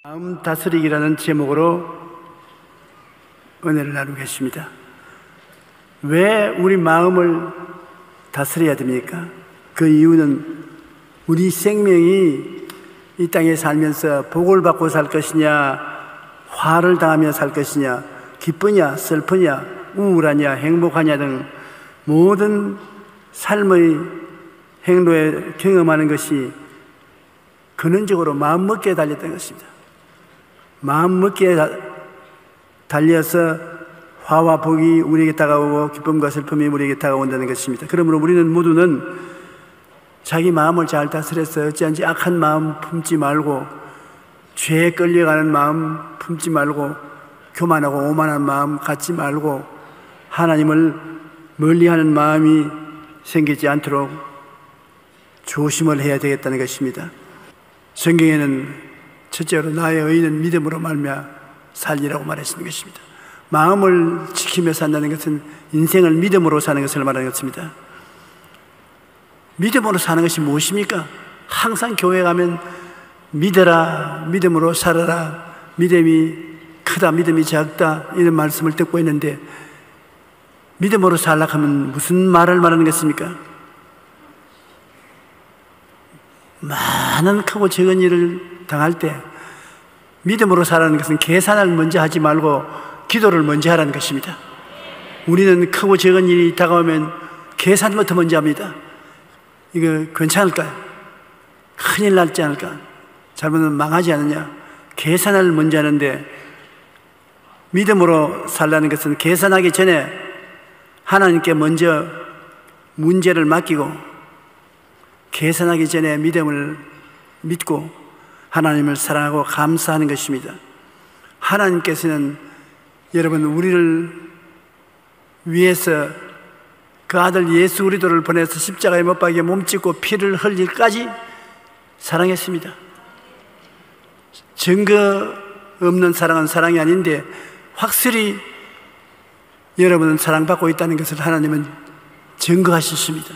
마음 다스리기라는 제목으로 은혜를 나누고 계십니다. 왜 우리 마음을 다스려야 됩니까? 그 이유는 우리 생명이 이 땅에 살면서 복을 받고 살 것이냐, 화를 당하며 살 것이냐, 기쁘냐, 슬프냐, 우울하냐, 행복하냐 등 모든 삶의 행로에 경험하는 것이 근원적으로 마음먹기에 달렸던 것입니다. 마음먹기에 달려서 화와 복이 우리에게 다가오고 기쁨과 슬픔이 우리에게 다가온다는 것입니다. 그러므로 우리는 모두는 자기 마음을 잘 다스려서 어찌한지 악한 마음 품지 말고, 죄에 끌려가는 마음 품지 말고, 교만하고 오만한 마음 갖지 말고, 하나님을 멀리하는 마음이 생기지 않도록 조심을 해야 되겠다는 것입니다. 성경에는 첫째로 나의 의인은 믿음으로 말미암아 살리라고 말했는 것입니다. 마음을 지키며 산다는 것은 인생을 믿음으로 사는 것을 말하는 것입니다. 믿음으로 사는 것이 무엇입니까? 항상 교회 가면 믿어라, 믿음으로 살아라, 믿음이 크다, 믿음이 작다 이런 말씀을 듣고 있는데, 믿음으로 살라고 하면 무슨 말을 말하는 것입니까? 많은 크고 적은 일을 당할 때 믿음으로 살라는 것은 계산을 먼저 하지 말고 기도를 먼저 하라는 것입니다. 우리는 크고 적은 일이 다가오면 계산부터 먼저 합니다. 이거 괜찮을까요? 큰일 날지 않을까? 잘못하면 망하지 않느냐? 계산을 먼저 하는데, 믿음으로 살라는 것은 계산하기 전에 하나님께 먼저 문제를 맡기고, 계산하기 전에 믿음을 믿고 하나님을 사랑하고 감사하는 것입니다. 하나님께서는 여러분, 우리를 위해서 그 아들 예수 그리스도를 보내서 십자가에 못 박여 몸짓고 피를 흘릴까지 사랑했습니다. 증거 없는 사랑은 사랑이 아닌데, 확실히 여러분은 사랑받고 있다는 것을 하나님은 증거하셨습니다.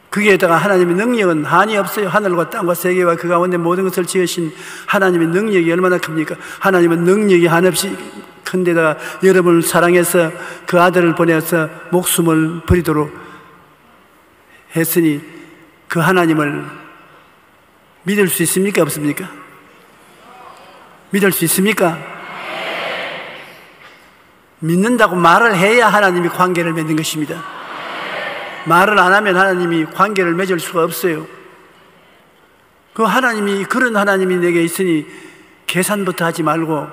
거기에다가 하나님의 능력은 한이 없어요. 하늘과 땅과 세계와 그 가운데 모든 것을 지으신 하나님의 능력이 얼마나 큽니까? 하나님은 능력이 한없이 큰데다가 여러분을 사랑해서 그 아들을 보내서 목숨을 버리도록 했으니, 그 하나님을 믿을 수 있습니까? 없습니까? 믿을 수 있습니까? 믿는다고 말을 해야 하나님이 관계를 맺는 것입니다. 말을 안 하면 하나님이 관계를 맺을 수가 없어요. 그 하나님이, 그런 하나님이 내게 있으니 계산부터 하지 말고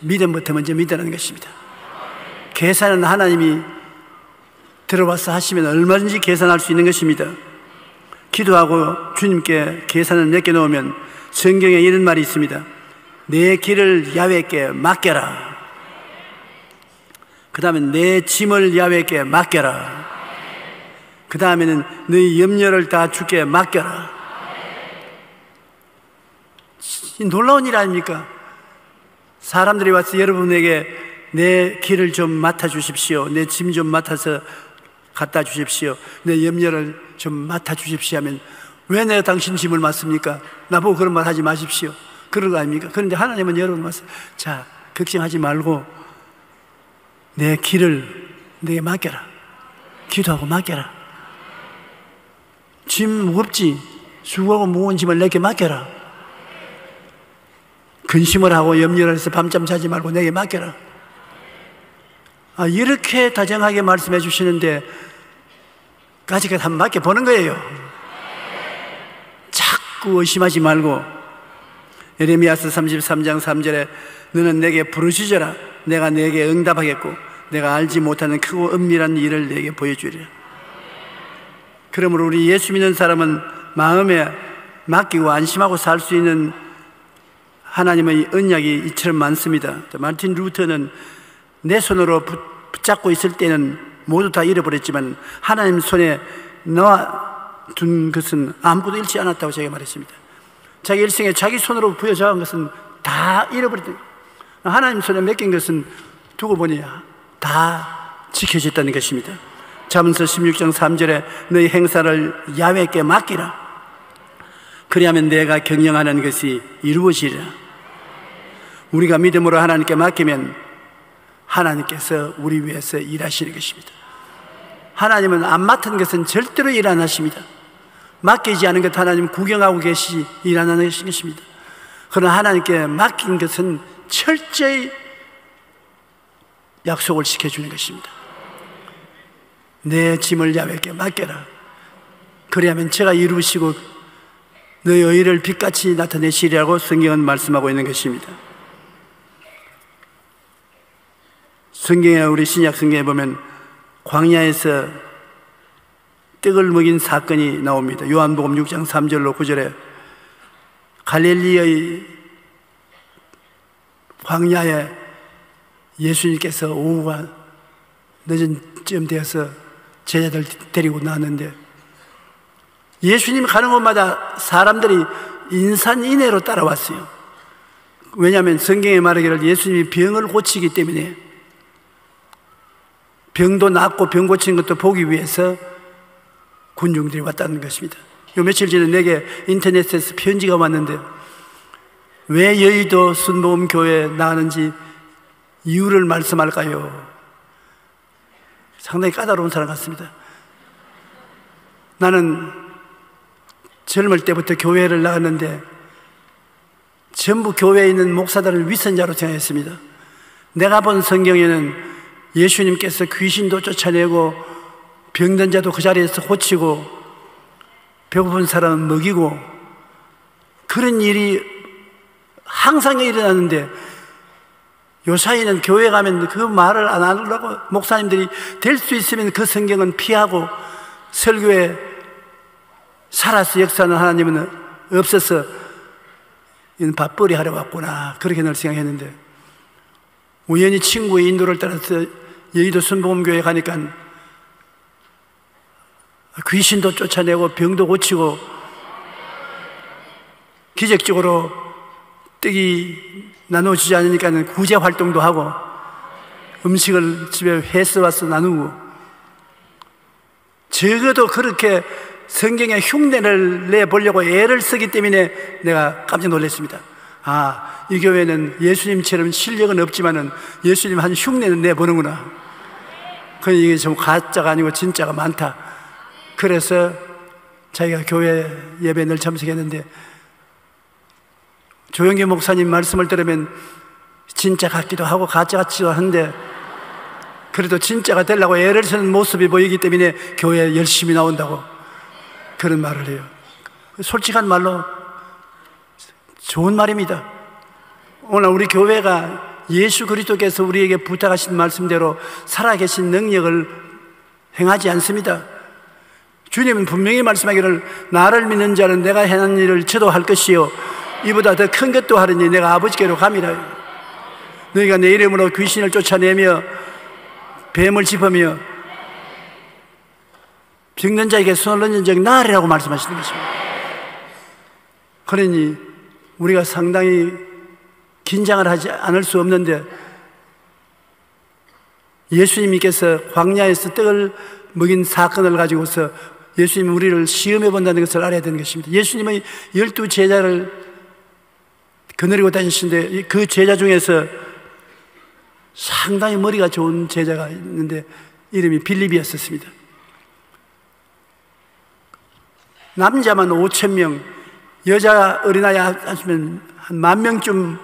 믿음부터 먼저 믿으라는 것입니다. 계산은 하나님이 들어와서 하시면 얼마든지 계산할 수 있는 것입니다. 기도하고 주님께 계산을 맡겨놓으면 성경에 이런 말이 있습니다. 내 길을 야훼께 맡겨라. 그 다음에 내 짐을 야훼께 맡겨라. 그 다음에는 너희 염려를 다 주께 맡겨라. 놀라운 일 아닙니까? 사람들이 와서 여러분에게 내 길을 좀 맡아주십시오, 내 짐 좀 맡아서 갖다 주십시오, 내 염려를 좀 맡아주십시오 하면, 왜 내가 당신 짐을 맡습니까? 나보고 그런 말 하지 마십시오, 그런 거 아닙니까? 그런데 하나님은 여러분 와서, 자, 걱정하지 말고 내 길을 내게 맡겨라. 기도하고 맡겨라. 짐 무겁지? 수고하고 무거운 짐을 내게 맡겨라. 근심을 하고 염려를 해서 밤잠 자지 말고 내게 맡겨라. 이렇게 다정하게 말씀해 주시는데 까짓것 한번 맡겨보는 거예요. 자꾸 의심하지 말고. 예레미야서 33장 3절에 너는 내게 부르짖어라. 내가 내게 응답하겠고 내가 알지 못하는 크고 은밀한 일을 내게 보여주리라. 그러므로 우리 예수 믿는 사람은 마음에 맡기고 안심하고 살 수 있는 하나님의 언약이 이처럼 많습니다. 마틴 루터는 내 손으로 붙잡고 있을 때는 모두 다 잃어버렸지만 하나님 손에 넣어둔 것은 아무것도 잃지 않았다고 제가 말했습니다. 자기 일생에 자기 손으로 부여잡은 것은 다 잃어버렸다. 하나님 손에 맡긴 것은 두고 보니 다 지켜졌다는 것입니다. 잠언서 16장 3절에 너희 행사를 야훼께 맡기라. 그리하면 내가 경영하는 것이 이루어지리라. 우리가 믿음으로 하나님께 맡기면 하나님께서 우리 위해서 일하시는 것입니다. 하나님은 안 맡은 것은 절대로 일 안 하십니다. 맡기지 않은 것 하나님은 구경하고 계시 일 안 하는 것입니다. 그러나 하나님께 맡긴 것은 철저히 약속을 지켜주는 것입니다. 내 짐을 야훼께 맡겨라. 그리하면 제가 이루시고 너의 의를 빛같이 나타내시리라고 성경은 말씀하고 있는 것입니다. 성경에, 우리 신약 성경에 보면 광야에서 떡을 먹인 사건이 나옵니다. 요한복음 6장 3절로 9절에 갈릴리의 광야에 예수님께서 오후가 늦은 쯤 되어서 제자들 데리고 나왔는데, 예수님 가는 곳마다 사람들이 인산인해로 따라왔어요. 왜냐하면 성경에 말하기를 예수님이 병을 고치기 때문에, 병도 낫고 병 고치는 것도 보기 위해서 군중들이 왔다는 것입니다. 요 며칠 전에 내게 인터넷에서 편지가 왔는데, 왜 여의도 순복음교회에 나가는지 이유를 말씀할까요? 상당히 까다로운 사람 같습니다. 나는 젊을 때부터 교회를 나갔는데 전부 교회에 있는 목사들을 위선자로 생각했습니다. 내가 본 성경에는 예수님께서 귀신도 쫓아내고 병든 자도 그 자리에서 고치고 배고픈 사람은 먹이고 그런 일이 항상 일어나는데, 요사이는 교회 가면 그 말을 안 하려고 목사님들이 될 수 있으면 그 성경은 피하고 설교에 살아서 역사하는 하나님은 없어서 이는 밥벌이 하러 왔구나, 그렇게 늘 생각했는데, 우연히 친구의 인도를 따라서 여의도 순복음교회에 가니까 귀신도 쫓아내고 병도 고치고 기적적으로 떡이 나눠주지 않으니까 구제 활동도 하고 음식을 집에 해서 와서 나누고, 적어도 그렇게 성경의 흉내를 내보려고 애를 쓰기 때문에 내가 깜짝 놀랐습니다. 아, 이 교회는 예수님처럼 실력은 없지만은 예수님 한 흉내는 내보는구나. 그러니 이게 좀 가짜가 아니고 진짜가 많다. 그래서 자기가 교회 예배에 늘 참석했는데, 조영기 목사님 말씀을 들으면 진짜 같기도 하고 가짜 같기도 한데, 그래도 진짜가 되려고 애를 쓰는 모습이 보이기 때문에 교회에 열심히 나온다고 그런 말을 해요. 솔직한 말로 좋은 말입니다. 오늘 우리 교회가 예수 그리스도께서 우리에게 부탁하신 말씀대로 살아계신 능력을 행하지 않습니다. 주님은 분명히 말씀하기를 나를 믿는 자는 내가 행한 일을 저도 할 것이요 이보다 더 큰 것도 하리니 내가 아버지께로 감이라. 너희가 내 이름으로 귀신을 쫓아내며 뱀을 짚으며 병든 자에게 손을 얹은 적이 나으리라고 말씀하시는 것입니다. 그러니 우리가 상당히 긴장을 하지 않을 수 없는데, 예수님께서 광야에서 떡을 먹인 사건을 가지고서 예수님이 우리를 시험해 본다는 것을 알아야 되는 것입니다. 예수님의 12 제자를 거느리고 다니시는데 그 제자 중에서 상당히 머리가 좋은 제자가 있는데 이름이 빌립이었습니다. 남자만 5,000명, 여자 어린아이 하시면 한 10,000명쯤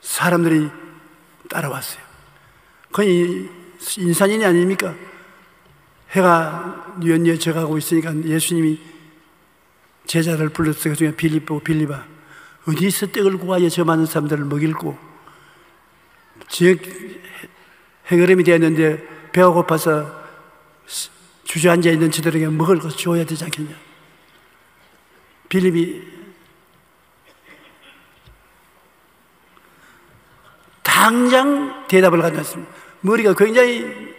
사람들이 따라왔어요. 거의 인산인이 아닙니까? 해가 뉘엿뉘엿 져가고 있으니까 예수님이 제자를 불렀어요. 그 중에 빌립보, 빌립아, 어디서 떡을 구하여 저 많은 사람들을 먹일고, 지역 해거름이 되었는데 배가 고파서 주저앉아 있는 저들에게 먹을 것을 줘야 되지 않겠냐. 빌립이 당장 대답을 가져왔습니다. 머리가 굉장히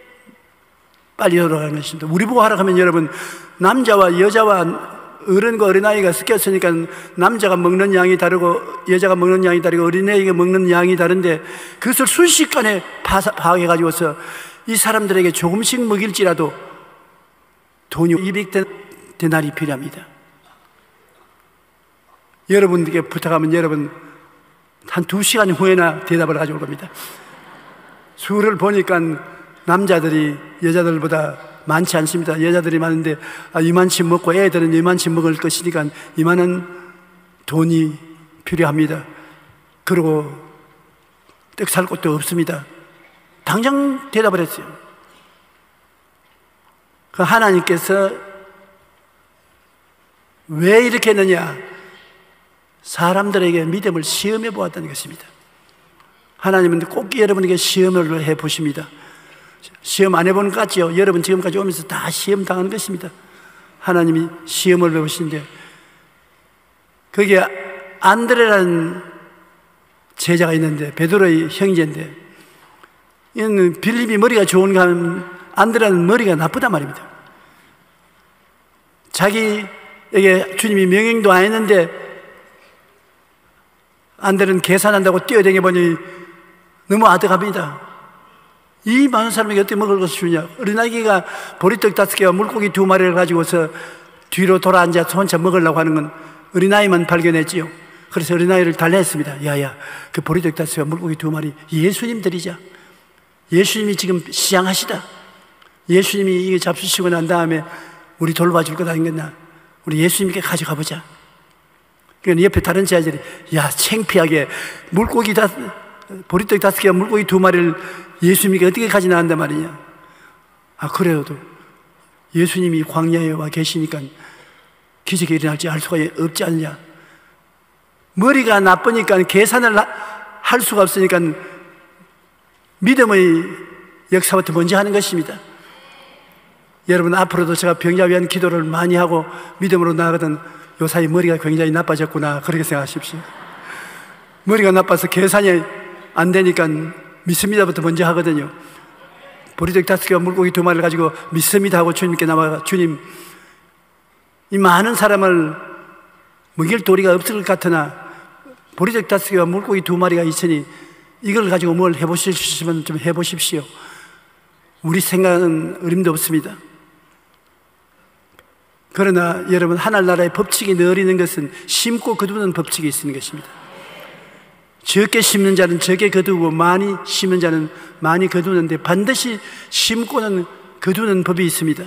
빨리 돌아가는 것입니다. 우리 보고 하라 하면 여러분, 남자와 여자와 어른과 어린아이가 섞였으니까 남자가 먹는 양이 다르고 여자가 먹는 양이 다르고 어린아이가 먹는 양이 다른데, 그것을 순식간에 파악해가지고서 이 사람들에게 조금씩 먹일지라도 돈이 200데나리 필요합니다. 여러분께 부탁하면 여러분 한 2시간 후에나 대답을 가져올 겁니다. 수를 보니까 남자들이 여자들보다 많지 않습니다. 여자들이 많은데 이만큼 먹고 애들은 이만큼 먹을 것이니까 이만한 돈이 필요합니다. 그리고 떡 살 곳도 없습니다. 당장 대답을 했어요. 그 하나님께서 왜 이렇게 했느냐? 사람들에게 믿음을 시험해 보았다는 것입니다. 하나님은 꼭 여러분에게 시험을 해 보십니다. 시험 안 해보는 것 같죠? 여러분 지금까지 오면서 다 시험 당한 것입니다. 하나님이 시험을 해 보시는데, 거기에 안드레라는 제자가 있는데, 베드로의 형제인데, 이는 빌립이 머리가 좋은가 하면 안드레는 머리가 나쁘단 말입니다. 자기에게 주님이 명령도 안 했는데 안드레는 계산한다고 뛰어다녀 보니 너무 아득합니다. 이 많은 사람에게 어떻게 먹을 것을 주냐? 어린아이가 보리떡 5개와 물고기 2마리를 가지고서 뒤로 돌아앉아서 혼자 먹으려고 하는 건 어린아이만 발견했지요. 그래서 어린아이를 달래했습니다. 야야, 그 보리떡 5개와 물고기 2마리 예수님 드리자. 예수님이 지금 시장하시다. 예수님이 이게 잡수시고 난 다음에 우리 돌봐줄 것 아니겠나? 우리 예수님께 가져가 보자. 그러니까 옆에 다른 제자들이, 야, 창피하게 보리떡 5개와 물고기 2마리를 예수님께 어떻게 가져 나간단 말이냐? 그래도 예수님이 광야에 와 계시니까 기적이 일어날지 알 수가 없지 않냐? 머리가 나쁘니까 계산을 할 수가 없으니까 믿음의 역사부터 먼저 하는 것입니다. 여러분, 앞으로도 제가 병자 위한 기도를 많이 하고 믿음으로 나아가던 요사이 머리가 굉장히 나빠졌구나, 그렇게 생각하십시오. 머리가 나빠서 계산이 안 되니까 믿습니다부터 먼저 하거든요. 보리떡 5개와 물고기 2마리를 가지고 믿습니다 하고 주님께 나와가, 주님, 이 많은 사람을 먹일 도리가 없을 것 같으나 보리떡 5개와 물고기 2마리가 있으니 이걸 가지고 뭘 해보실 수 있으면 좀 해보십시오. 우리 생각은 어림도 없습니다. 그러나 여러분, 하늘나라의 법칙이 늘 있는 것은 심고 거두는 법칙이 있는 것입니다. 적게 심는 자는 적게 거두고 많이 심는 자는 많이 거두는데 반드시 심고는 거두는 법이 있습니다.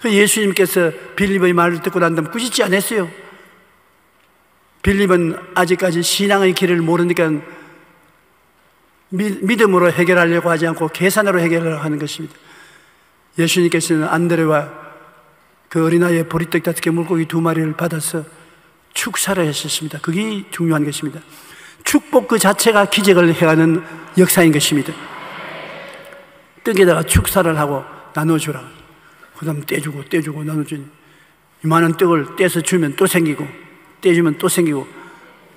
예수님께서 빌립의 말을 듣고 난 다음 꾸짖지 않았어요. 빌립은 아직까지 신앙의 길을 모르니까 믿음으로 해결하려고 하지 않고 계산으로 해결하려고 하는 것입니다. 예수님께서는 안드레와 그 어린아이의 보리떡 5개 물고기 2마리를 받아서 축사를 하셨습니다. 그게 중요한 것입니다. 축복 그 자체가 기적을 해가는 역사인 것입니다. 떡에다가 축사를 하고 나눠주라. 그 다음 떼주고 나눠주니 이만한 떡을 떼서 주면 또 생기고, 떼주면 또 생기고,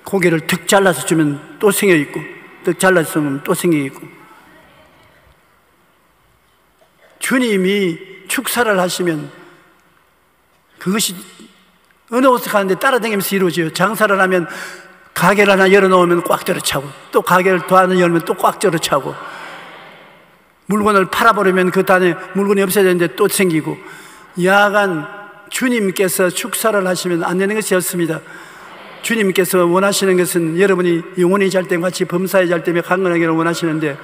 고개를 툭 잘라서 주면 또 생겨있고, 떡 잘라서 주면 또 생겨있고. 주님이 축사를 하시면 그것이 어느 곳에 가는데 따라다니면서 이루어져요. 장사를 하면 가게를 하나 열어놓으면 꽉 들어차고, 또 가게를 더 하나 열면 또 꽉 들어차고, 물건을 팔아버리면 그 단에 물건이 없어야 되는데 또 생기고. 야간 주님께서 축사를 하시면 안 되는 것이 없습니다. 주님께서 원하시는 것은 여러분이 영혼이 잘 때 같이 범사에 잘 때며 강건하기를 원하시는데,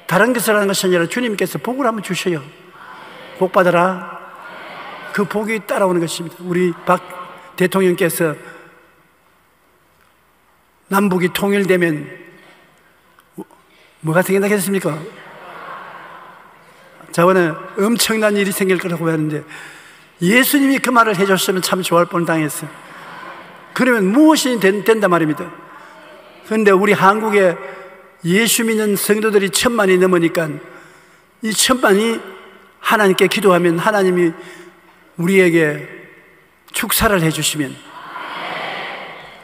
다른 것을 하는 것이 아니라 주님께서 복을 한번 주셔요. 복 받아라. 그 복이 따라오는 것입니다. 우리 박 대통령께서 남북이 통일되면 뭐가 생긴다겠습니까? 저번에 엄청난 일이 생길 거라고 하는데 예수님이 그 말을 해줬으면 참 좋아할 뻔당했어요. 그러면 무엇이 된단 말입니다. 그런데 우리 한국에 예수 믿는 성도들이 1000만이 넘으니까 이 1000만이 하나님께 기도하면 하나님이 우리에게 축사를 해주시면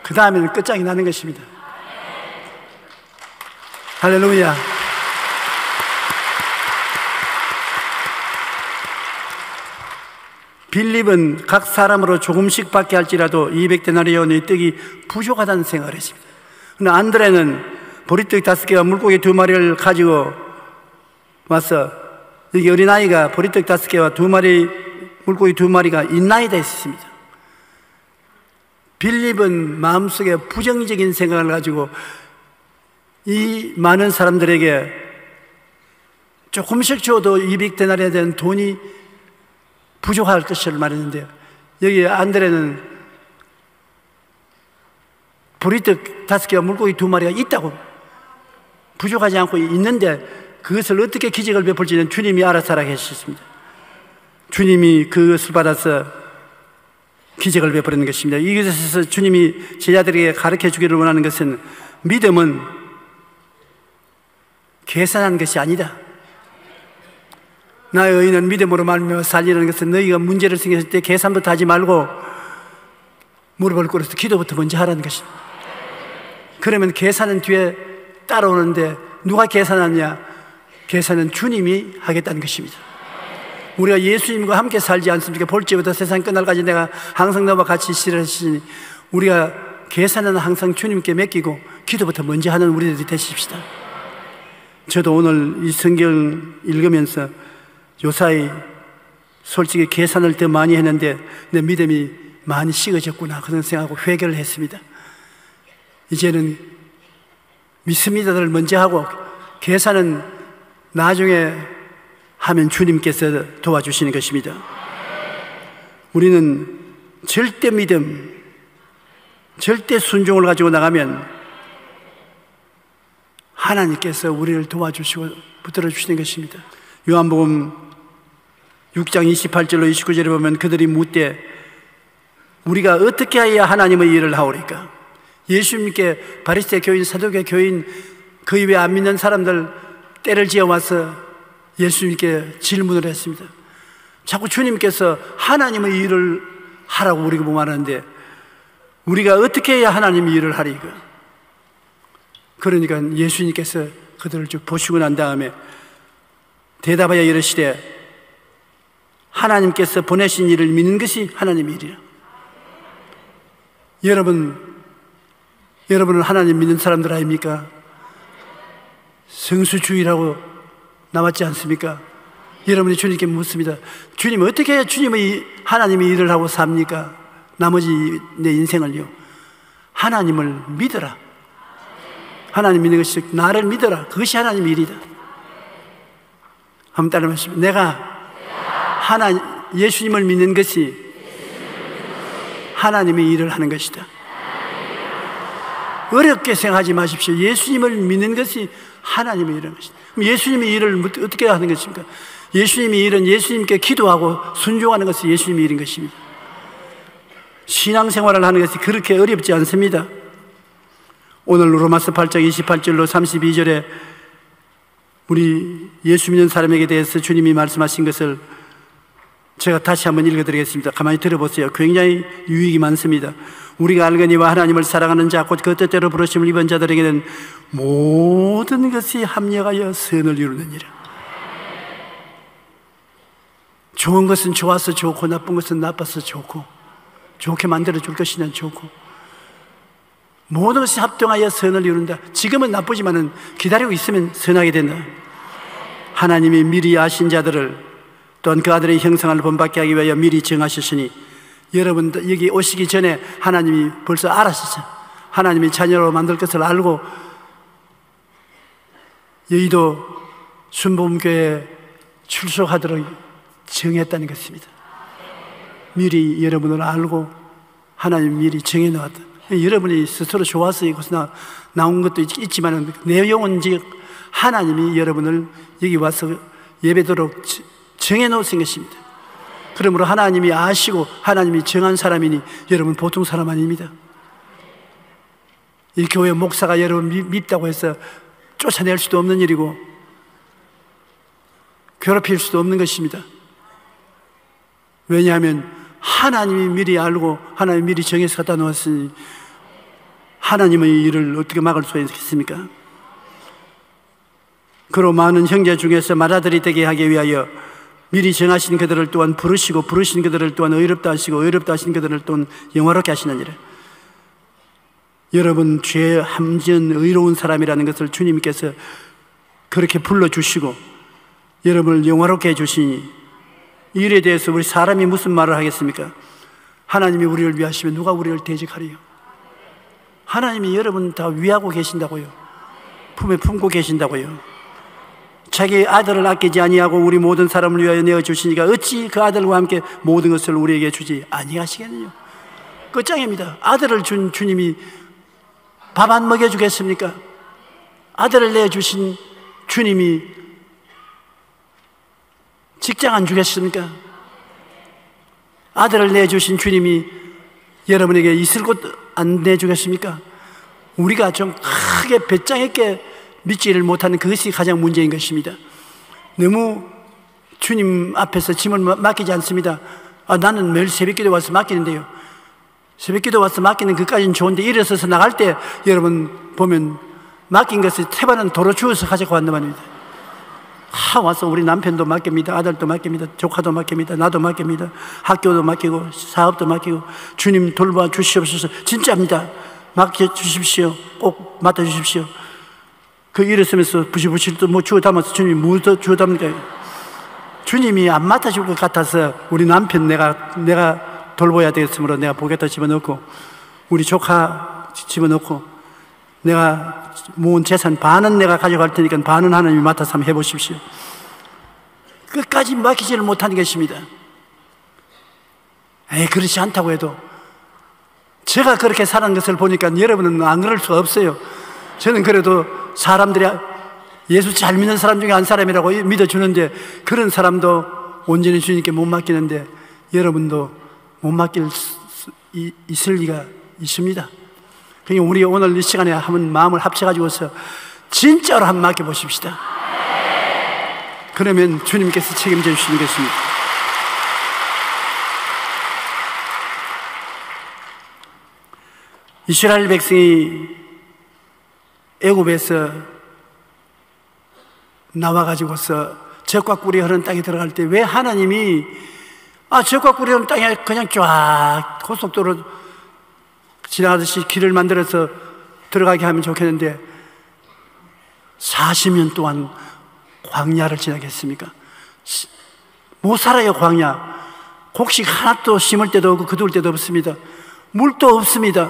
그 다음에는 끝장이 나는 것입니다. 할렐루야. 빌립은 각 사람으로 조금씩 받게 할지라도 200데나리온의 떡이 부족하다는 생각을 했습니다. 그런데 안드레는 보리떡 5개와 물고기 2마리를 가지고 와서, 여기 어린아이가 보리떡 5개와 2마리 물고기 2마리가 인나이다 했습니다. 빌립은 마음속에 부정적인 생각을 가지고 이 많은 사람들에게 조금씩 줘도 200데나리에 대한 돈이 부족할 것을 말했는데요, 여기 안드레는 보리떡 5개와 물고기 2마리가 있다고, 부족하지 않고 있는데 그것을 어떻게 기적을 베풀지는 주님이 알아서 하라 하셨습니다. 주님이 그것을 받아서 기적을 베푸는 것입니다. 이것에서 주님이 제자들에게 가르쳐 주기를 원하는 것은, 믿음은 계산한 것이 아니다. 나의 의인은 믿음으로 말미암아 살리라는 것은, 너희가 문제를 생겼을 때 계산부터 하지 말고 무릎을 꿇어서 기도부터 먼저 하라는 것입니다. 그러면 계산은 뒤에 따라오는데, 누가 계산하냐? 계산은 주님이 하겠다는 것입니다. 우리가 예수님과 함께 살지 않습니까? 볼지부터 세상 끝날까지 내가 항상 너와 같이 있으리라 하시니, 우리가 계산은 항상 주님께 맡기고 기도부터 먼저 하는 우리들이 되십시다. 저도 오늘 이 성경 읽으면서 요사이 솔직히 계산을 더 많이 했는데 내 믿음이 많이 식어졌구나, 그런 생각하고 회개를 했습니다. 이제는 믿습니다를 먼저 하고 계산은 나중에 하면 주님께서 도와주시는 것입니다. 우리는 절대 믿음, 절대 순종을 가지고 나가면 하나님께서 우리를 도와주시고 붙들어 주시는 것입니다. 요한복음 6장 28절로 29절에 보면 그들이 묻되 우리가 어떻게 해야 하나님의 일을 하오리까? 예수님께 바리새 교인, 사두개 교인, 그 이외에 안 믿는 사람들 때를 지어와서 예수님께 질문을 했습니다. 자꾸 주님께서 하나님의 일을 하라고 우리가 말하는데 우리가 어떻게 해야 하나님의 일을 하리까? 그러니까 예수님께서 그들을 쭉 보시고 난 다음에 대답하여 이르시되 하나님께서 보내신 일을 믿는 것이 하나님의 일이라. 여러분은 하나님 믿는 사람들 아닙니까? 성수주의라고 나왔지 않습니까? 여러분이 주님께 묻습니다. 주님, 어떻게 해야 하나님의 일을 하고 삽니까? 나머지 내 인생을요. 하나님을 믿어라. 하나님 믿는 것이, 나를 믿어라. 그것이 하나님의 일이다. 한번 따라 말씀해. 내가 예수님을 믿는 것이 하나님의 일을 하는 것이다. 어렵게 생각하지 마십시오. 예수님을 믿는 것이 하나님의 일을 하는 것이다. 그럼 예수님의 일을 어떻게 하는 것입니까? 예수님의 일은 예수님께 기도하고 순종하는 것이 예수님의 일인 것입니다. 신앙생활을 하는 것이 그렇게 어렵지 않습니다. 오늘 로마서 8장 28절로 32절에 우리 예수 믿는 사람에게 대해서 주님이 말씀하신 것을 제가 다시 한번 읽어드리겠습니다. 가만히 들어보세요. 굉장히 유익이 많습니다. 우리가 알거니와 하나님을 사랑하는 자 곧 그 뜻대로 부르심을 입은 자들에게는 모든 것이 합력하여 선을 이루느니라. 좋은 것은 좋아서 좋고 나쁜 것은 나빠서 좋고 좋게 만들어줄 것이냐 좋고 모든 것이 합동하여 선을 이룬다. 지금은 나쁘지만은 기다리고 있으면 선하게 된다. 하나님이 미리 아신 자들을 또한 그 아들의 형상을 본받게 하기 위하여 미리 정하셨으니 여러분 여기 오시기 전에 하나님이 벌써 알았었어요. 하나님이 자녀로 만들 것을 알고 여의도 순복음교회에 출석하도록 정했다는 것입니다. 미리 여러분을 알고 하나님이 미리 정해놓았다. 여러분이 스스로 좋아서 이곳에 나온 것도 있지만 내용은 즉 하나님이 여러분을 여기 와서 예배도록 정해놓으신 것입니다. 그러므로 하나님이 아시고 하나님이 정한 사람이니 여러분 보통 사람 아닙니다. 이 교회 목사가 여러분 밉다고 해서 쫓아낼 수도 없는 일이고 괴롭힐 수도 없는 것입니다. 왜냐하면 하나님이 미리 알고 하나님이 미리 정해서 갖다 놓았으니 하나님의 일을 어떻게 막을 수 있겠습니까? 그로 많은 형제 중에서 맏아들이 되게 하기 위하여 미리 정하신 그들을 또한 부르시고 부르신 그들을 또한 의롭다 하시고 의롭다 하신 그들을 또한 영화롭게 하시느니라. 여러분 죄 함전 의로운 사람이라는 것을 주님께서 그렇게 불러주시고 여러분을 영화롭게 해주시니 이 일에 대해서 우리 사람이 무슨 말을 하겠습니까? 하나님이 우리를 위하시면 누가 우리를 대적하리요? 하나님이 여러분 다 위하고 계신다고요. 품에 품고 계신다고요. 자기 아들을 아끼지 아니하고 우리 모든 사람을 위하여 내어주시니까 어찌 그 아들과 함께 모든 것을 우리에게 주지 아니하시겠느냐? 끝장입니다. 아들을 준 주님이 밥 안 먹여주겠습니까? 아들을 내주신 주님이 직장 안 주겠습니까? 아들을 내주신 주님이 여러분에게 있을 곳 안 내주겠습니까? 우리가 좀 크게 배짱 있게 믿지를 못하는 그것이 가장 문제인 것입니다. 너무 주님 앞에서 짐을 맡기지 않습니다. 나는 매일 새벽기도 와서 맡기는데요. 새벽기도 와서 맡기는 그까지는 좋은데 일어서서 나갈 때 여러분 보면 맡긴 것을 태반은 도로 주워서 가지고 왔단 말입니다. 와서 우리 남편도 맡깁니다. 아들도 맡깁니다. 조카도 맡깁니다. 나도 맡깁니다. 학교도 맡기고 사업도 맡기고 주님 돌봐 주시옵소서. 진짜입니다. 맡겨주십시오. 꼭 맡아주십시오. 그 일었으면서 부실부실도 뭐 주워 담아서 주님이 뭐 주워 담니까? 주님이 안 맡아줄 것 같아서 우리 남편 내가 돌봐야 되겠으므로 내가 보겠다 집어넣고 우리 조카 집어넣고 내가 모은 재산 반은 내가 가져갈 테니까 반은 하나님이 맡아서 한번 해보십시오. 끝까지 맡기지를 못하는 것입니다. 그렇지 않다고 해도 제가 그렇게 사는 것을 보니까 여러분은 안 그럴 수가 없어요. 저는 그래도 사람들이 예수 잘 믿는 사람 중에 한 사람이라고 믿어주는데 그런 사람도 온전히 주님께 못 맡기는데 여러분도 못 맡길 수 있을 리가 있습니다. 그러니까 우리 오늘 이 시간에 한번 마음을 합쳐가지고서 진짜로 한번 맡겨보십시다. 그러면 주님께서 책임져 주시는 것입니다. 이스라엘 백성이 애굽에서 나와가지고서 젖과 꿀이 흐르는 땅에 들어갈 때 왜 하나님이 젖과 꿀이 흐르는 땅에 그냥 쫙 고속도로 지나가듯이 길을 만들어서 들어가게 하면 좋겠는데 40년 동안 광야를 지나겠습니까? 못 살아요. 광야. 곡식 하나도 심을 때도 없고 거둘 때도 없습니다. 물도 없습니다.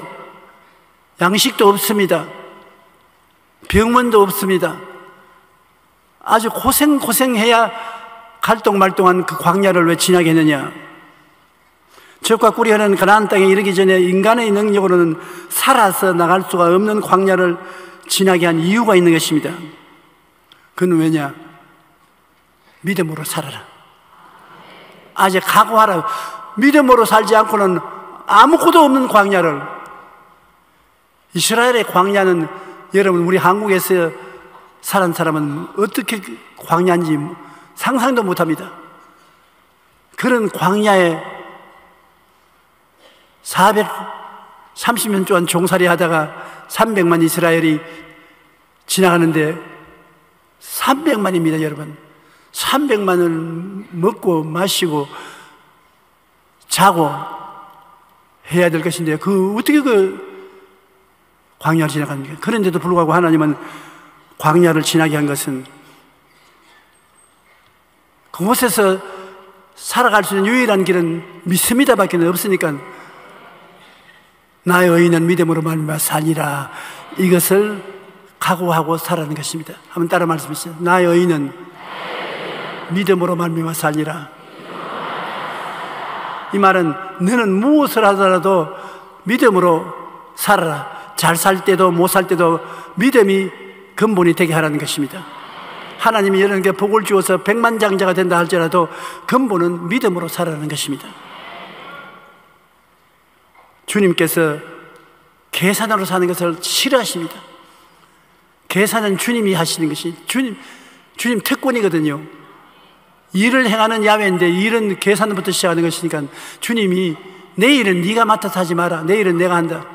양식도 없습니다. 병원도 없습니다. 아주 고생해야 갈동말동한 그 광야를 왜 지나게 했느냐? 젖과 꿀이 흐르는 가나안 땅에 이르기 전에 인간의 능력으로는 살아서 나갈 수가 없는 광야를 지나게 한 이유가 있는 것입니다. 그건 왜냐? 믿음으로 살아라. 아직 각오하라. 믿음으로 살지 않고는 아무것도 없는 광야를. 이스라엘의 광야는 여러분 우리 한국에서 사는 사람은 어떻게 광야인지 상상도 못합니다. 그런 광야에 430년 동안 종살이 하다가 300만 이스라엘이 지나가는데 300만입니다 여러분. 300만을 먹고 마시고 자고 해야 될 것인데 어떻게 광야를 지나갑니까? 그런데도 불구하고 하나님은 광야를 지나게 한 것은 그곳에서 살아갈 수 있는 유일한 길은 믿습니다 밖에 없으니까 나의 의인은 믿음으로 말미암아 살리라. 이것을 각오하고 살아가는 것입니다. 한번 따라 말씀하시죠. 나의 의인은 믿음으로 말미암아 살리라. 이 말은 너는 무엇을 하더라도 믿음으로 살아라. 잘 살 때도 못 살 때도 믿음이 근본이 되게 하라는 것입니다. 하나님이 여러분께 복을 주어서 백만장자가 된다 할지라도 근본은 믿음으로 살아라는 것입니다. 주님께서 계산으로 사는 것을 싫어하십니다. 계산은 주님이 하시는 것이 주님 특권이거든요. 일을 행하는 야훼인데 일은 계산부터 시작하는 것이니까 주님이 내 일은 네가 맡아서 하지 마라. 내 일은 내가 한다.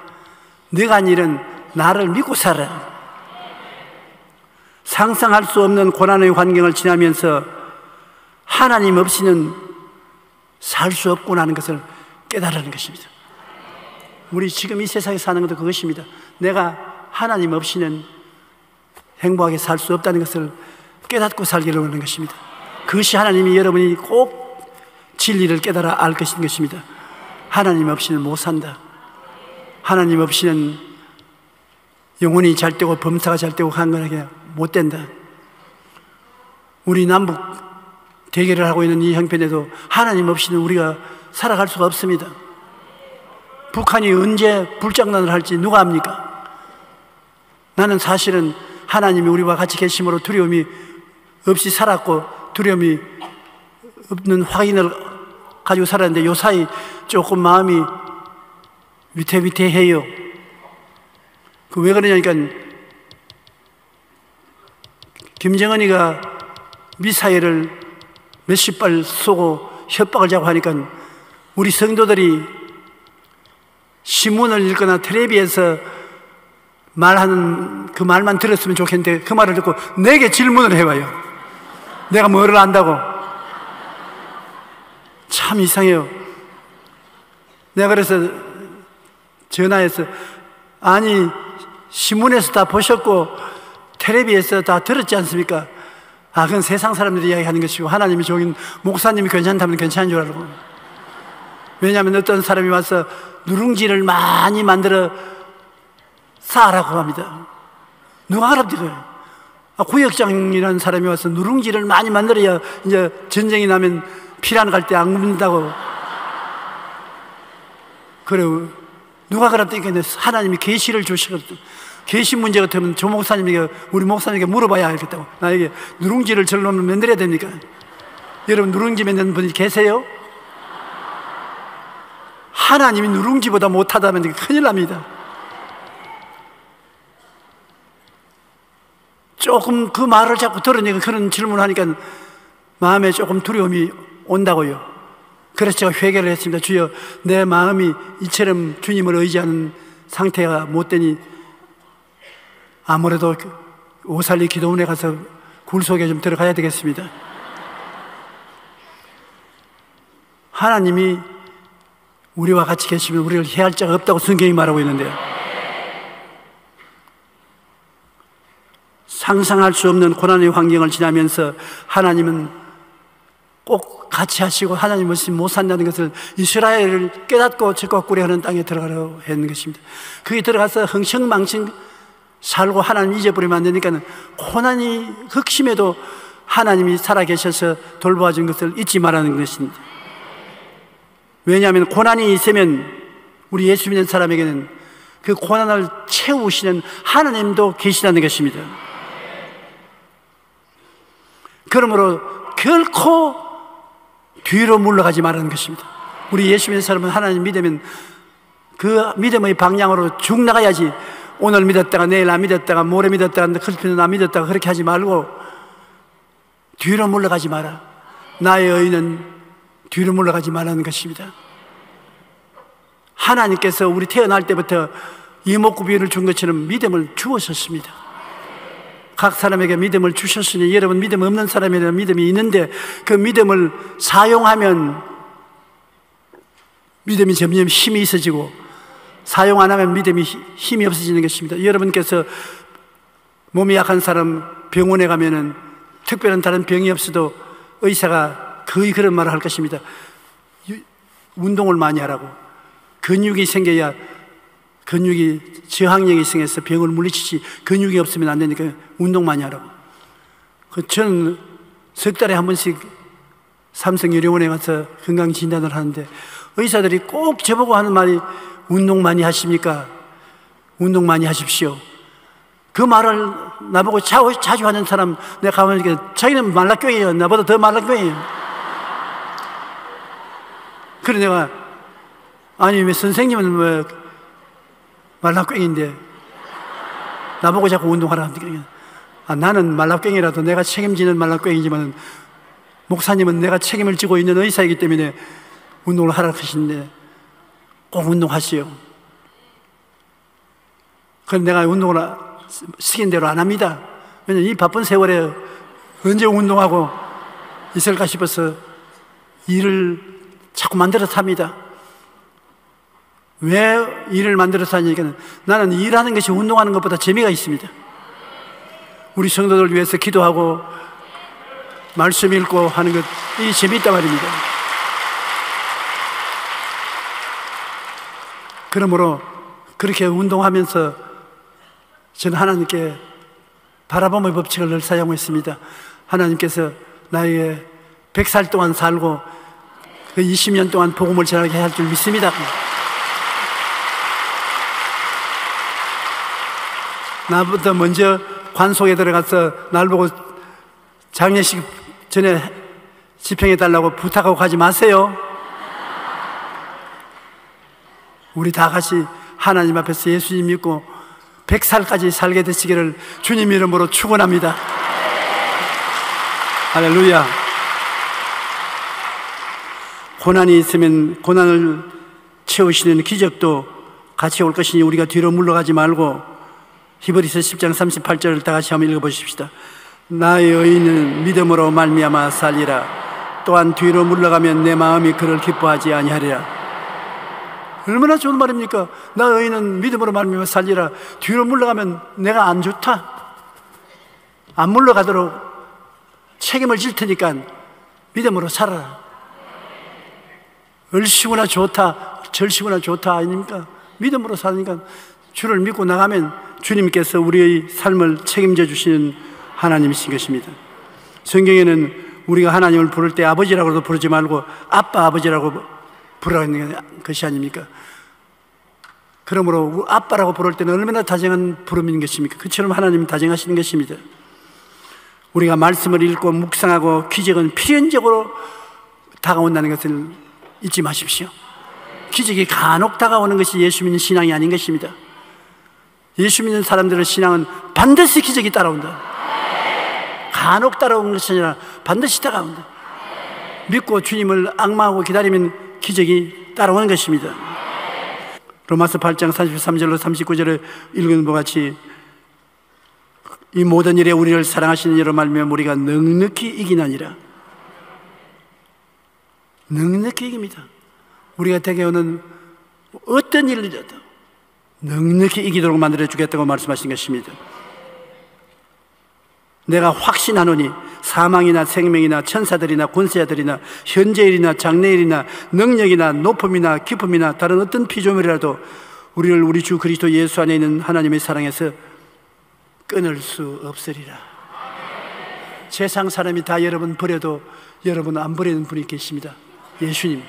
네가 한 일은 나를 믿고 살아라. 상상할 수 없는 고난의 환경을 지나면서 하나님 없이는 살 수 없구나 하는 것을 깨달으는 것입니다. 우리 지금 이 세상에 사는 것도 그것입니다. 내가 하나님 없이는 행복하게 살 수 없다는 것을 깨닫고 살기를 원하는 것입니다. 그것이 하나님이 여러분이 꼭 진리를 깨달아 알 것인 것입니다. 하나님 없이는 못 산다. 하나님 없이는 영혼이 잘 되고 범사가 잘 되고 강건하게 못 된다. 우리 남북 대결을 하고 있는 이 형편에도 하나님 없이는 우리가 살아갈 수가 없습니다. 북한이 언제 불장난을 할지 누가 압니까? 나는 사실은 하나님이 우리와 같이 계심으로 두려움이 없이 살았고 두려움이 없는 확인을 가지고 살았는데 요사이 조금 마음이 위태위태해요. 그 왜 그러냐니까 김정은이가 미사일을 몇십 발 쏘고 협박을 자고 하니까 우리 성도들이 신문을 읽거나 텔레비에서 말하는 그 말만 들었으면 좋겠는데 그 말을 듣고 내게 질문을 해봐요. 내가 뭐를 안다고. 참 이상해요. 내가 그래서 전화해서 아니 신문에서 다 보셨고 텔레비에서 다 들었지 않습니까? 아, 그건 세상 사람들이 이야기하는 것이고 하나님이 좋은 목사님이 괜찮다면 괜찮은 줄 알고. 왜냐하면 어떤 사람이 와서 누룽지를 많이 만들어 쌓으라고 합니다. 누가 알아들어요? 구역장이라는 사람이 와서 누룽지를 많이 만들어야 이제 전쟁이 나면 피난 갈 때 안 굶는다고. 그래요. 누가 그랬더니 하나님이 계시를 주시거든. 계시 문제 같으면 조 목사님에게 우리 목사님에게 물어봐야 알겠다고. 나에게 누룽지를 절로 만들어야 됩니까? 여러분 누룽지 만드는 분이 계세요? 하나님이 누룽지보다 못하다면 큰일 납니다. 조금 그 말을 자꾸 들으니까 그런 질문을 하니까 마음에 조금 두려움이 온다고요. 그래서 제가 회개를 했습니다. 주여, 내 마음이 이처럼 주님을 의지하는 상태가 못 되니 아무래도 오살리 기도원에 가서 굴속에 좀 들어가야 되겠습니다. 하나님이 우리와 같이 계시면 우리를 해할 자가 없다고 성경이 말하고 있는데요. 상상할 수 없는 고난의 환경을 지나면서 하나님은 꼭 같이 하시고 하나님 없이 못 산다는 것을 이스라엘을 깨닫고 적과 꾸려하는 땅에 들어가려고 했는 것입니다. 거기 들어가서 흥청망청 살고 하나님 잊어버리면 안 되니까 고난이 극심해도 하나님이 살아계셔서 돌보아준 것을 잊지 말라는 것입니다. 왜냐하면 고난이 있으면 우리 예수 믿는 사람에게는 그 고난을 채우시는 하나님도 계시다는 것입니다. 그러므로 결코 뒤로 물러가지 말라는 것입니다. 우리 예수 믿는 사람은 하나님 믿으면 그 믿음의 방향으로 쭉 나가야지, 오늘 믿었다가 내일 안 믿었다가 모레 믿었다가 그렇게는 안 믿었다가 그렇게 하지 말고 뒤로 물러가지 마라. 나의 의는 뒤로 물러가지 말라는 것입니다. 하나님께서 우리 태어날 때부터 이목구비를 준 것처럼 믿음을 주었었습니다. 각 사람에게 믿음을 주셨으니 여러분 믿음 없는 사람에게는 믿음이 있는데 그 믿음을 사용하면 믿음이 점점 힘이 있어지고 사용 안 하면 믿음이 힘이 없어지는 것입니다. 여러분께서 몸이 약한 사람 병원에 가면은 특별한 다른 병이 없어도 의사가 거의 그런 말을 할 것입니다. 운동을 많이 하라고. 근육이 생겨야 근육이 저항력이 생겨서 병을 물리치지 근육이 없으면 안 되니까 운동 많이 하라고. 저는 석 달에 한 번씩 삼성의료원에 가서 건강진단을 하는데 의사들이 꼭 저보고 하는 말이 운동 많이 하십니까? 운동 많이 하십시오. 그 말을 나보고 자주 하는 사람 내가 가보니까 자기는 말라교예요. 나보다 더 말라교예요. 그래 내가 아니 왜 선생님은 왜 말라꽹인데 나보고 자꾸 운동하라 합니까? 나는 말라꽹이라도 내가 책임지는 말라꽹이지만 목사님은 내가 책임을 지고 있는 의사이기 때문에 운동을 하라 하시는데 꼭 운동하시오. 그럼 내가 운동을 시킨 대로 안 합니다. 왜냐면 이 바쁜 세월에 언제 운동하고 있을까 싶어서 일을 자꾸 만들어서 합니다. 왜 일을 만들어서 하니까 나는 일하는 것이 운동하는 것보다 재미가 있습니다. 우리 성도들 위해서 기도하고 말씀 읽고 하는 것, 이 재미있단 말입니다. 그러므로 그렇게 운동하면서 저는 하나님께 바라봄의 법칙을 늘 사용하고 있습니다. 하나님께서 나에게 100살 동안 살고 그 20년 동안 복음을 전하게 할 줄 믿습니다. 나부터 먼저 관속에 들어가서 날 보고 장례식 전에 집행해 달라고 부탁하고 가지 마세요. 우리 다 같이 하나님 앞에서 예수님 믿고 100살까지 살게 되시기를 주님 이름으로 축원합니다. 할렐루야. 고난이 있으면 고난을 채우시는 기적도 같이 올 것이니 우리가 뒤로 물러가지 말고 히브리서 10장 38절을 다 같이 한번 읽어보십시다. 나의 의인은 믿음으로 말미암아 살리라. 또한 뒤로 물러가면 내 마음이 그를 기뻐하지 아니하리라. 얼마나 좋은 말입니까? 나의 의인은 믿음으로 말미암아 살리라. 뒤로 물러가면 내가 안 좋다, 안 물러가도록 책임을 질 테니까 믿음으로 살아라. 얼씨구나 좋다, 절씨구나 좋다 아닙니까? 믿음으로 사니까 주를 믿고 나가면 주님께서 우리의 삶을 책임져 주시는 하나님이신 것입니다. 성경에는 우리가 하나님을 부를 때 아버지라고도 부르지 말고 아빠, 아버지라고 부르는 것이 아닙니까? 그러므로 아빠라고 부를 때는 얼마나 다정한 부름인 것입니까? 그처럼 하나님이 다정하시는 것입니다. 우리가 말씀을 읽고 묵상하고 기적은 필연적으로 다가온다는 것을 잊지 마십시오. 기적이 간혹 다가오는 것이 예수 믿는 신앙이 아닌 것입니다. 예수 믿는 사람들의 신앙은 반드시 기적이 따라온다. 간혹 따라오는 것이 아니라 반드시 다가온다. 믿고 주님을 앙망하고 기다리면 기적이 따라오는 것입니다. 로마서 8장 33절로 39절에 읽은 것 같이 이 모든 일에 우리를 사랑하시는 이로 말미암아 우리가 넉넉히 이기나니라. 넉넉히 이깁니다. 우리가 되게 오는 어떤 일이라도 넉넉히 이기도록 만들어 주겠다고 말씀하신 것입니다. 내가 확신하노니 사망이나 생명이나 천사들이나 권세자들이나 현재일이나 장래일이나 능력이나 높음이나 깊음이나 다른 어떤 피조물이라도 우리를 우리 주 그리스도 예수 안에 있는 하나님의 사랑에서 끊을 수 없으리라. 세상 사람이 다 여러분 버려도 여러분 안 버리는 분이 계십니다. 예수님.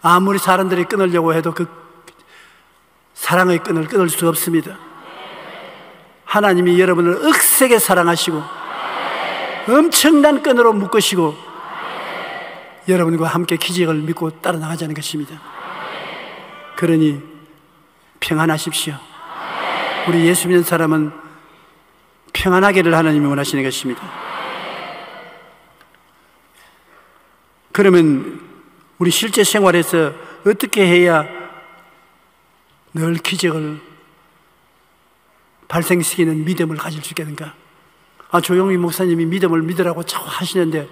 아무리 사람들이 끊으려고 해도 그 사랑의 끈을 끊을 수 없습니다. 하나님이 여러분을 억세게 사랑하시고 엄청난 끈으로 묶으시고 여러분과 함께 기적을 믿고 따라 나가자는 것입니다. 그러니 평안하십시오. 우리 예수 믿는 사람은 평안하기를 하나님이 원하시는 것입니다. 그러면 우리 실제 생활에서 어떻게 해야 늘 기적을 발생시키는 믿음을 가질 수 있겠는가? 조용히 목사님이 믿음을 믿으라고 자꾸 하시는데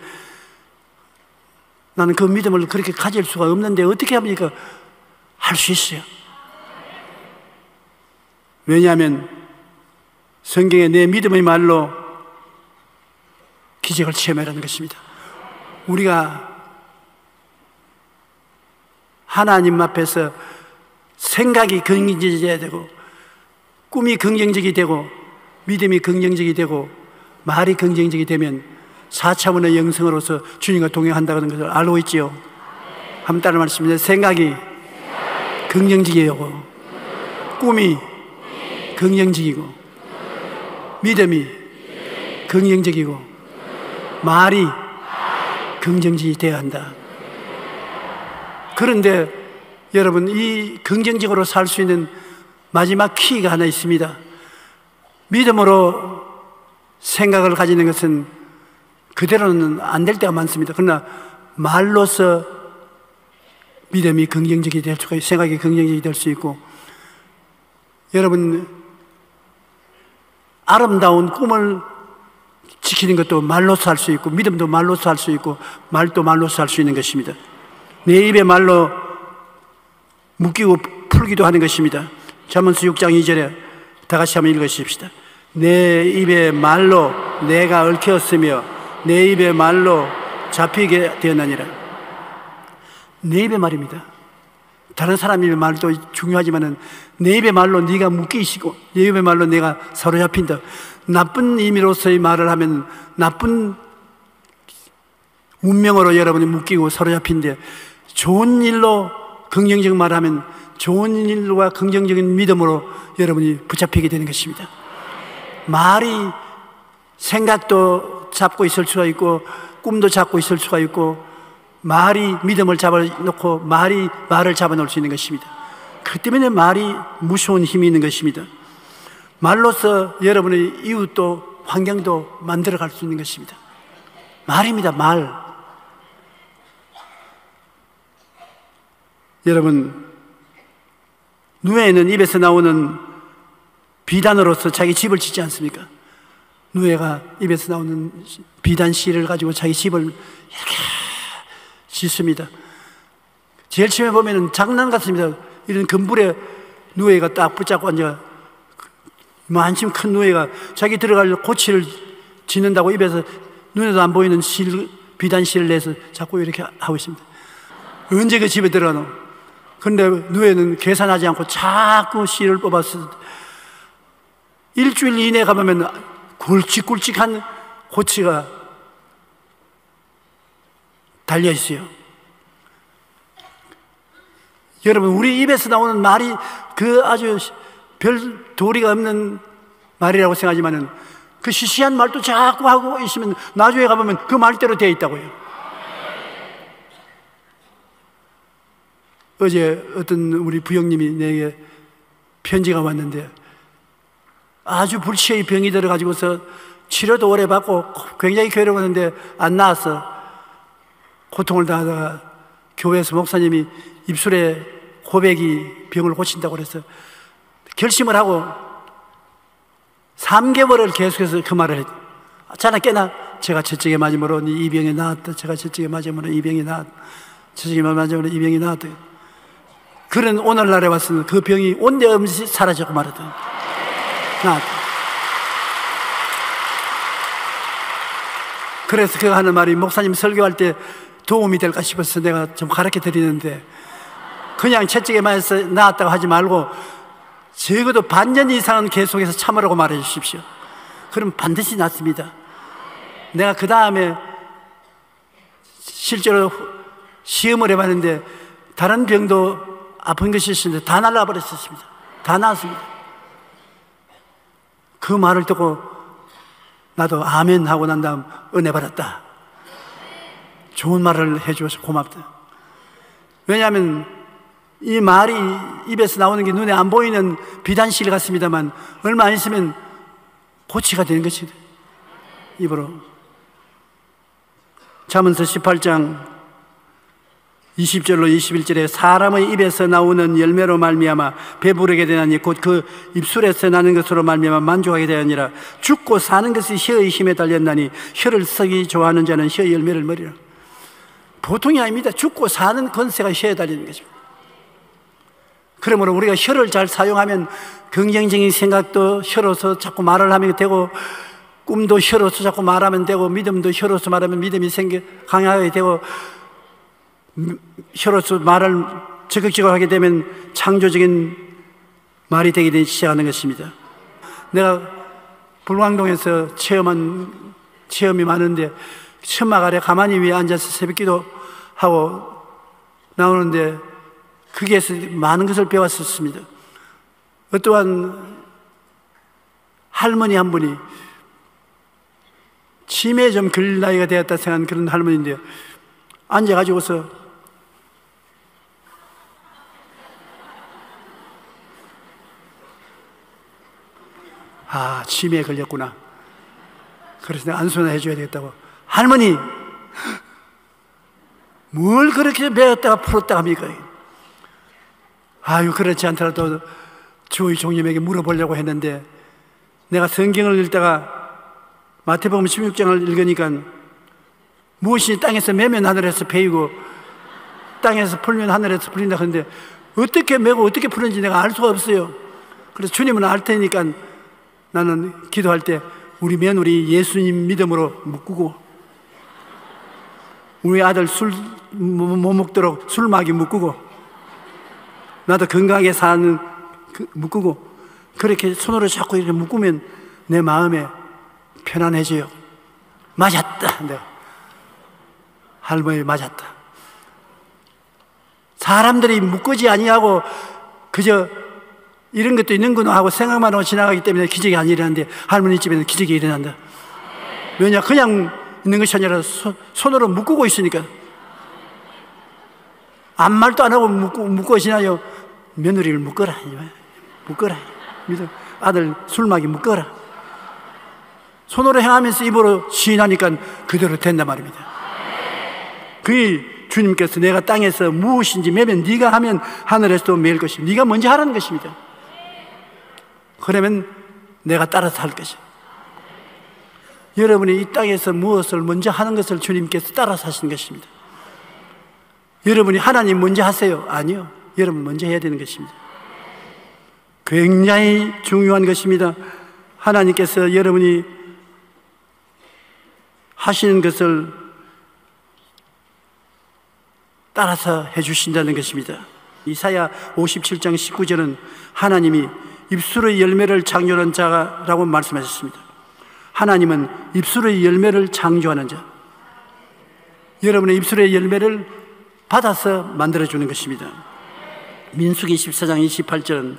나는 그 믿음을 그렇게 가질 수가 없는데 어떻게 합니까? 할 수 있어요. 왜냐하면 성경에 내 믿음의 말로 기적을 체험하라는 것입니다. 우리가 하나님 앞에서 생각이 긍정적이어야 되고 꿈이 긍정적이 되고 믿음이 긍정적이 되고 말이 긍정적이 되면 4차원의 영성으로서 주님과 동행한다는 것을 알고 있지요. 한번 따라 말씀드립니다. 생각이 긍정적이고 꿈이 긍정적이고 믿음이 긍정적이고 말이 긍정적이 되어야 한다. 그런데 여러분, 이 긍정적으로 살 수 있는 마지막 키가 하나 있습니다. 믿음으로 생각을 가지는 것은 그대로는 안 될 때가 많습니다. 그러나 말로서 믿음이 긍정적이 될 수가 있고 생각이 긍정적이 될 수 있고, 여러분 아름다운 꿈을 지키는 것도 말로서 할 수 있고 믿음도 말로서 할 수 있고 말도 말로서 할 수 있는 것입니다. 내 입에 말로 묶이고 풀기도 하는 것입니다. 잠언서 6장 2절에 다 같이 한번 읽으십시다. 내 입에 말로 내가 얽혔으며 내 입에 말로 잡히게 되었나니라. 내 입에 말입니다. 다른 사람의 말도 중요하지만은 내 입의 말로 네가 묶이시고 내 입의 말로 내가 사로잡힌다. 나쁜 의미로서의 말을 하면 나쁜 운명으로 여러분이 묶이고 사로잡힌데, 좋은 일로 긍정적인 말을 하면 좋은 일과 긍정적인 믿음으로 여러분이 붙잡히게 되는 것입니다. 말이 생각도 잡고 있을 수가 있고 꿈도 잡고 있을 수가 있고, 말이 믿음을 잡아놓고 말을 잡아놓을 수 있는 것입니다. 그 때문에 말이 무서운 힘이 있는 것입니다. 말로서 여러분의 이웃도 환경도 만들어갈 수 있는 것입니다. 말입니다. 말. 여러분, 누에는 입에서 나오는 비단으로서 자기 집을 짓지 않습니까? 누에가 입에서 나오는 비단 씨를 가지고 자기 집을 이렇게 짓습니다. 제일 처음에 보면은 장난 같습니다. 이런 금불에 누에가 딱 붙잡고 앉아, 한심 큰 누에가 자기 들어갈 고치를 짓는다고 입에서 눈에도 안 보이는 비단 씨를 내서 자꾸 이렇게 하고 있습니다. 언제 그 집에 들어가노? 근데 누에는 계산하지 않고 자꾸 씨를 뽑았어. 일주일 이내에 가보면 굵직굵직한 고치가 달려 있어요. 여러분, 우리 입에서 나오는 말이 그 아주 별 도리가 없는 말이라고 생각하지만은 그 시시한 말도 자꾸 하고 있으면 나중에 가보면 그 말대로 되어 있다고요. 어제 어떤 우리 부형님이 내게 편지가 왔는데, 아주 불치의 병이 들어가지고서 치료도 오래 받고 굉장히 괴로웠는데 안 나았어. 고통을 당하다가 교회에서 목사님이 입술에 고백이 병을 고친다고 그래서 결심을 하고 3개월을 계속해서 그 말을 했죠. 자나 깨나? 제가 저쪽에 맞음으로 이 병이 나았다. 제가 저쪽에 맞음으로 이 병이 나았다. 저쪽에 맞음으로 이 병이 나았다. 그런 오늘날에 왔으면 그 병이 온데 없이 사라지고 말았다. 나았다. 그래서 그가 하는 말이, 목사님 설교할 때 도움이 될까 싶어서 내가 좀 가르쳐 드리는데, 그냥 채찍에 맞아서 나았다고 하지 말고 적어도 반년 이상은 계속해서 참으라고 말해 주십시오. 그럼 반드시 낫습니다. 내가 그 다음에 실제로 시험을 해봤는데 다른 병도 아픈 것이 있었는데 다 날라버렸었습니다. 다 나았습니다. 그 말을 듣고 나도 아멘 하고 난 다음 은혜 받았다. 좋은 말을 해주어서 고맙다. 왜냐하면 이 말이 입에서 나오는 게 눈에 안 보이는 비단실 같습니다만 얼마 안 있으면 고치가 되는 것이다. 입으로. 잠언서 18장 20절로 21절에 사람의 입에서 나오는 열매로 말미암아 배부르게 되나니 곧 그 입술에서 나는 것으로 말미암아 만족하게 되느니라. 죽고 사는 것이 혀의 힘에 달렸나니 혀를 쓰기 좋아하는 자는 혀의 열매를 먹으리라. 보통이 아닙니다. 죽고 사는 권세가 혀에 달리는 것입니다. 그러므로 우리가 혀를 잘 사용하면 긍정적인 생각도 혀로서 자꾸 말을 하면 되고, 꿈도 혀로서 자꾸 말하면 되고, 믿음도 혀로서 말하면 믿음이 강하게 되고, 혀로서 말을 적극적으로 하게 되면 창조적인 말이 되기 시작하는 것입니다. 내가 불광동에서 체험한 체험이 많은데, 천막 아래 가만히 위에 앉아서 새벽기도 하고 나오는데 거기에서 많은 것을 배웠었습니다. 어떠한 할머니 한 분이 치매에 좀 걸릴 나이가 되었다 생각하는 그런 할머니인데요, 앉아가지고서 치매에 걸렸구나. 그래서 내가 안수나 해줘야 되겠다고. 할머니, 뭘 그렇게 배웠다가 풀었다 합니까? 그렇지 않더라도 주의 종님에게 물어보려고 했는데, 내가 성경을 읽다가 마태복음 16장을 읽으니까 무엇이 땅에서 매면 하늘에서 베이고 땅에서 풀면 하늘에서 풀린다 하는데, 어떻게 매고 어떻게 푸는지 내가 알 수가 없어요. 그래서 주님은 알 테니까 나는 기도할 때 우리 며느리 예수님 믿음으로 묶고, 우리 아들 술 못 먹도록 술막이 묶고, 나도 건강하게 사는 묶고 그렇게 손으로 자꾸 이렇게 묶으면 내 마음에 편안해져요. 맞았다. 내가 할머니 맞았다. 사람들이 묶지 아니하고 그저 이런 것도 있는구나 하고 생각만 하고 지나가기 때문에 기적이 안 일어나는데 할머니 집에는 기적이 일어난다. 왜냐? 그냥 있는 것이 아니라 손으로 묶고 있으니까. 아무 말도 안 하고 묶고 지나요. 며느리를 묶어라. 묶어라. 아들 술막이 묶어라. 손으로 행하면서 입으로 시인하니까 그대로 된단 말입니다. 그게 주님께서 내가 땅에서 무엇인지 매면 네가 하면 하늘에서도 매일 것이 네가 먼저 하라는 것입니다. 그러면 내가 따라서 할 것이야. 여러분이 이 땅에서 무엇을 먼저 하는 것을 주님께서 따라서 하시는 것입니다. 여러분이 하나님 먼저 하세요? 아니요. 여러분 먼저 해야 되는 것입니다. 굉장히 중요한 것입니다. 하나님께서 여러분이 하시는 것을 따라서 해주신다는 것입니다. 이사야 57장 19절은 하나님이 입술의 열매를 창조하는 자라고 말씀하셨습니다. 하나님은 입술의 열매를 창조하는 자, 여러분의 입술의 열매를 받아서 만들어주는 것입니다. 민수기 14장 28절은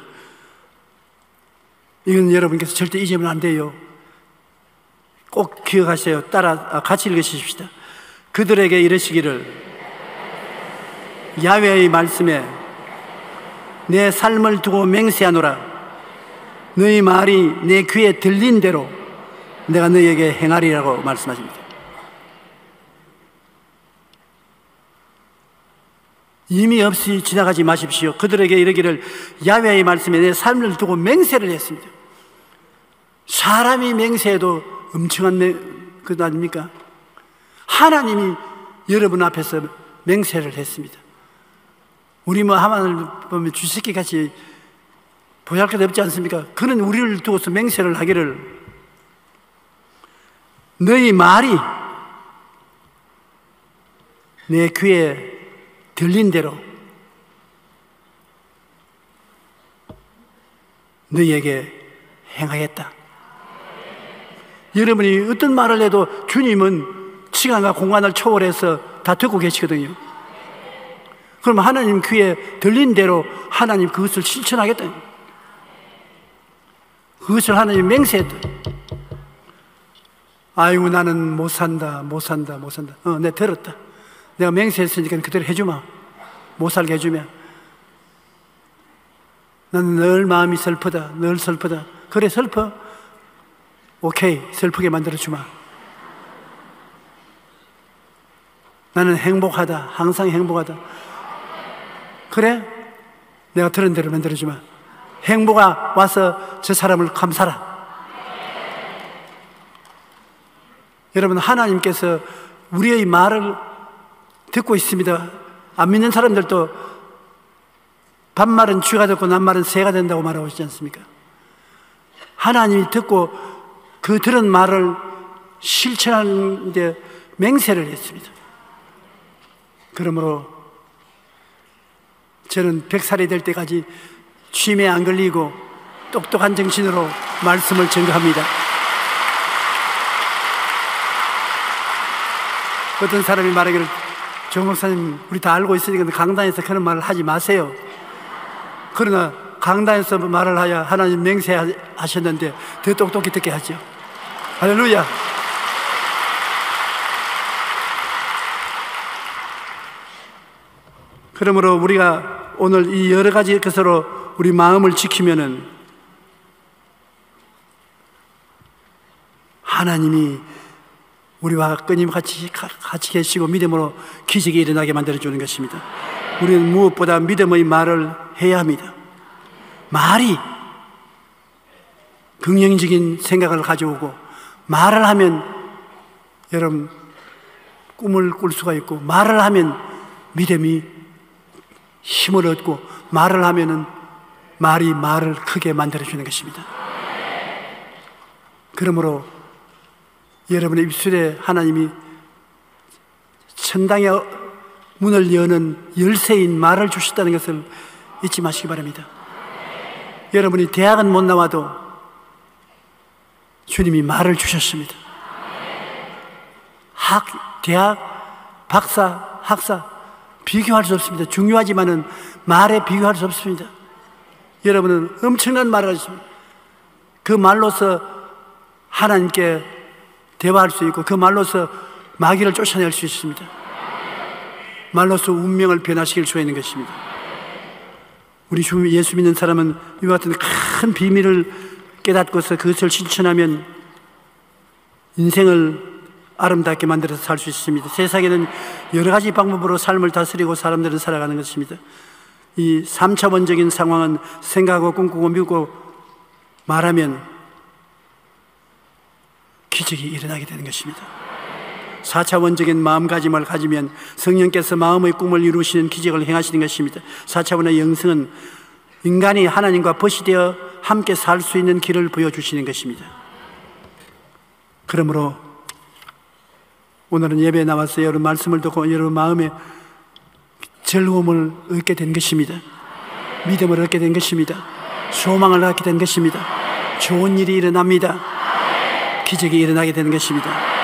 이건 여러분께서 절대 잊으면 안 돼요. 꼭 기억하세요. 같이 읽으십시다. 그들에게 이르시기를 야훼의 말씀에 내 삶을 두고 맹세하노라. 너희 말이 내 귀에 들린 대로 내가 너희에게 행하리라고 말씀하십니다. 의미 없이 지나가지 마십시오. 그들에게 이르기를 야훼의 말씀에 내 삶을 두고 맹세를 했습니다. 사람이 맹세해도 엄청난 것 아닙니까? 하나님이 여러분 앞에서 맹세를 했습니다. 우리 뭐 하만을 보면 쥐새끼 같이 보잘것 없지 않습니까? 그는 우리를 두고서 맹세를 하기를 너희 말이 내 귀에 들린 대로 너희에게 행하겠다. 여러분이 어떤 말을 해도 주님은 시간과 공간을 초월해서 다 듣고 계시거든요. 그럼 하나님 귀에 들린 대로 하나님 그것을 실천하겠다. 그것을 하나님 맹세했다. 아이고 나는 못 산다. 내가 들었다. 내가 맹세했으니까 그대로 해주마. 못 살게 해주며. 나는 늘 마음이 슬프다. 늘 슬프다. 그래 슬퍼? 오케이, 슬프게 만들어주마. 나는 행복하다. 항상 행복하다. 그래? 내가 들은 대로 만들어주마. 행복아 와서 저 사람을 감싸라. 여러분, 하나님께서 우리의 말을 듣고 있습니다. 안 믿는 사람들도 반말은 쥐가 듣고 낱말은 새가 된다고 말하고 있지 않습니까? 하나님이 듣고 그 들은 말을 실천하는 데 맹세를 했습니다. 그러므로 저는 100살이 될 때까지 쉼에 안 걸리고 똑똑한 정신으로 말씀을 전가합니다. 어떤 사람이 말하기를 정 목사님 우리 다 알고 있으니까 강단에서 그런 말을 하지 마세요. 그러나 강단에서 말을 하야 하나님 맹세하셨는데 더 똑똑히 듣게 하죠. 할렐루야. 그러므로 우리가 오늘 이 여러 가지 것으로 우리 마음을 지키면은 하나님이 우리와 끊임없이 같이 계시고 믿음으로 기적이 일어나게 만들어주는 것입니다. 우리는 무엇보다 믿음의 말을 해야 합니다. 말이 긍정적인 생각을 가져오고, 말을 하면 여러분 꿈을 꿀 수가 있고, 말을 하면 믿음이 힘을 얻고, 말을 하면은 말이 말을 크게 만들어주는 것입니다. 그러므로 여러분의 입술에 하나님이 천당의 문을 여는 열쇠인 말을 주셨다는 것을 잊지 마시기 바랍니다. 여러분이 대학은 못 나와도 주님이 말을 주셨습니다. 대학, 박사, 학사 비교할 수 없습니다. 중요하지만은 말에 비교할 수 없습니다. 여러분은 엄청난 말을 하십니다. 그 말로서 하나님께 대화할 수 있고 그 말로서 마귀를 쫓아낼 수 있습니다. 말로서 운명을 변화시킬 수 있는 것입니다. 우리 예수 믿는 사람은 이와 같은 큰 비밀을 깨닫고서 그것을 실천하면 인생을 아름답게 만들어서 살 수 있습니다. 세상에는 여러 가지 방법으로 삶을 다스리고 사람들은 살아가는 것입니다. 이 3차원적인 상황은 생각하고 꿈꾸고 믿고 말하면 기적이 일어나게 되는 것입니다. 4차원적인 마음가짐을 가지면 성령께서 마음의 꿈을 이루시는 기적을 행하시는 것입니다. 4차원의 영성은 인간이 하나님과 벗이 되어 함께 살 수 있는 길을 보여주시는 것입니다. 그러므로 오늘은 예배에 나와서 여러분 말씀을 듣고 여러분 마음에 즐거움을 얻게 된 것입니다. 믿음을 얻게 된 것입니다. 소망을 얻게 된 것입니다. 좋은 일이 일어납니다. 기적이 일어나게 되는 것입니다.